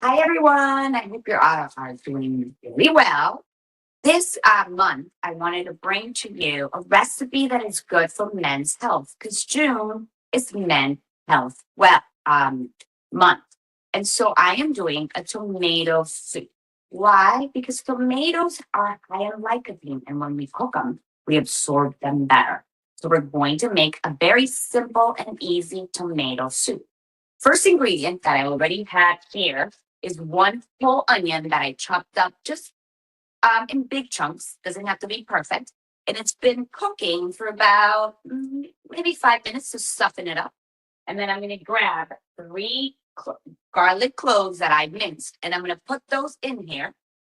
Hi, everyone. I hope you're all are doing really well. This month, I wanted to bring to you a recipe that is good for men's health because June is Men's Health month. And so I am doing a tomato soup. Why? Because tomatoes are high in lycopene, and when we cook them, we absorb them better. So we're going to make a very simple and easy tomato soup. First ingredient that I already had here is one whole onion that I chopped up just in big chunks. Doesn't have to be perfect. And it's been cooking for about maybe 5 minutes to soften it up. And then I'm going to grab three garlic cloves that I minced, and I'm going to put those in here.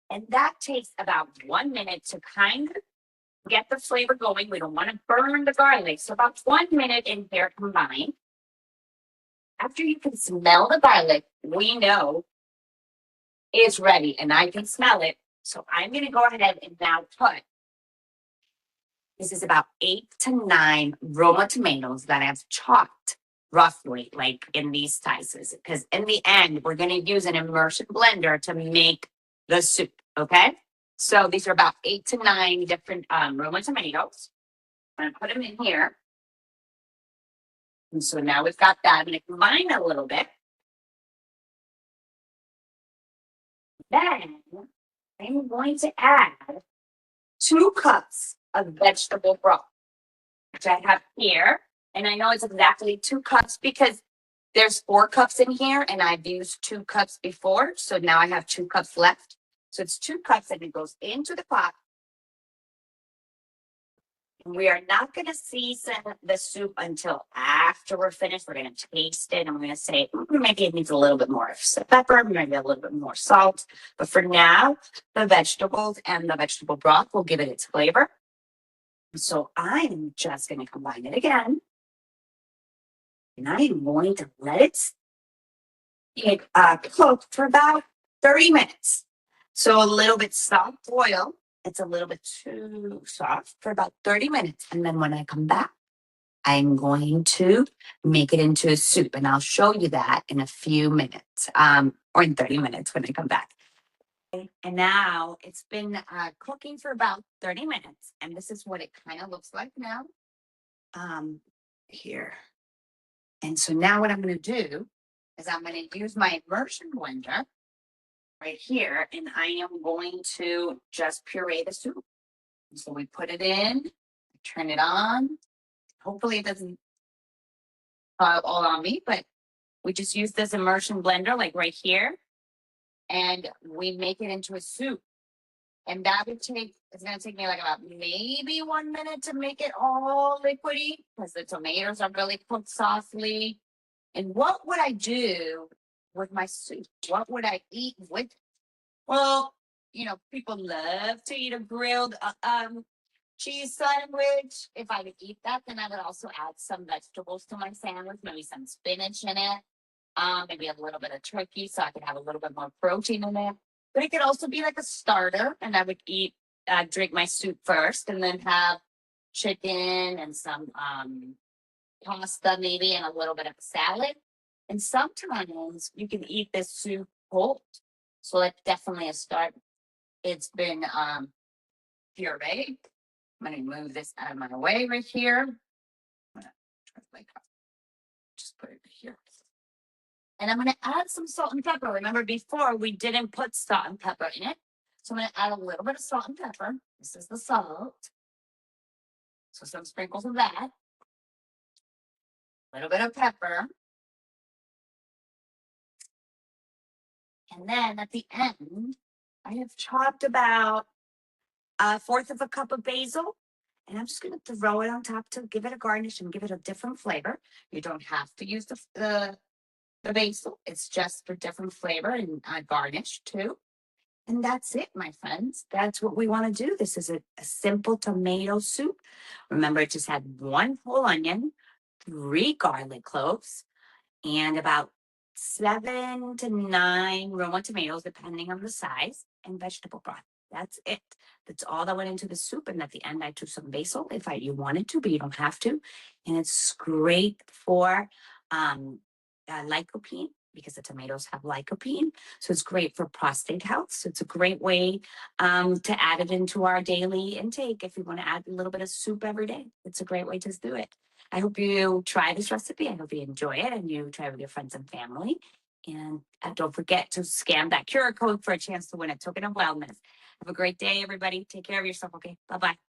And that takes about 1 minute to kind of get the flavor going. We don't want to burn the garlic. So about 1 minute in here combined. After you can smell the garlic, we know it's ready, and I can smell it. So I'm going to go ahead and now put, this is about 8 to 9 Roma tomatoes that I've chopped roughly, like in these slices, because in the end, we're going to use an immersion blender to make the soup, okay? So these are about 8 to 9 different Roma tomatoes. I'm going to put them in here. And so now we've got that. I'm going to combine a little bit. Then I'm going to add 2 cups of vegetable broth, which I have here. And I know it's exactly 2 cups because there's 4 cups in here and I've used 2 cups before. So now I have 2 cups left. So it's 2 cups and it goes into the pot. We are not going to season the soup until after we're finished. We're going to taste it and we're going to say, maybe it needs a little bit more pepper, maybe a little bit more salt. But for now, the vegetables and the vegetable broth will give it its flavor. So I'm just going to combine it again. And I'm going to let it cook for about 30 minutes. So a little bit soft boil. It's a little bit too soft for about 30 minutes. And then when I come back, I'm going to make it into a soup. And I'll show you that in a few minutes, or in 30 minutes when I come back. And now it's been cooking for about 30 minutes. And this is what it kind of looks like now. Here. And so now what I'm going to do is I'm going to use my immersion blender right here, and I am going to just puree the soup. So we put it in, turn it on. Hopefully it doesn't pile all on me, but we just use this immersion blender like right here, and we make it into a soup. And that would take, it's going to take me like about maybe 1 minute to make it all liquidy because the tomatoes are really cooked softly. And what would I do with my soup? What would I eat with? Well, people love to eat a grilled cheese sandwich. If I would eat that, then I would also add some vegetables to my sandwich, maybe some spinach in it, maybe a little bit of turkey so I could have a little bit more protein in it. But it could also be like a starter, and I would drink my soup first and then have chicken and some pasta maybe and a little bit of a salad. And sometimes you can eat this soup cold. So that's definitely a start. It's been pureed. I'm going to move this out of my way right here. I'm gonna just put it here. And I'm going to add some salt and pepper. Remember before we didn't put salt and pepper in it. So I'm going to add a little bit of salt and pepper. This is the salt. So some sprinkles of that. A little bit of pepper. And then at the end, I have chopped about 1/4 of a cup of basil. And I'm just going to throw it on top to give it a garnish and give it a different flavor. You don't have to use the basil. It's just for different flavor and garnish too. And that's it, my friends. That's what we want to do. This is a simple tomato soup. Remember, it just had 1 whole onion, 3 garlic cloves, and about 7 to 9 Roma tomatoes, depending on the size, and vegetable broth. That's it. That's all that went into the soup. And at the end, I took some basil if you wanted to, but you don't have to. And it's great for lycopene because the tomatoes have lycopene. So it's great for prostate health. So it's a great way to add it into our daily intake if you want to add a little bit of soup every day. It's a great way to do it. I hope you try this recipe. I hope you enjoy it and you try it with your friends and family. And don't forget to scan that QR code for a chance to win a token of wellness. Have a great day, everybody. Take care of yourself. Okay. Bye bye.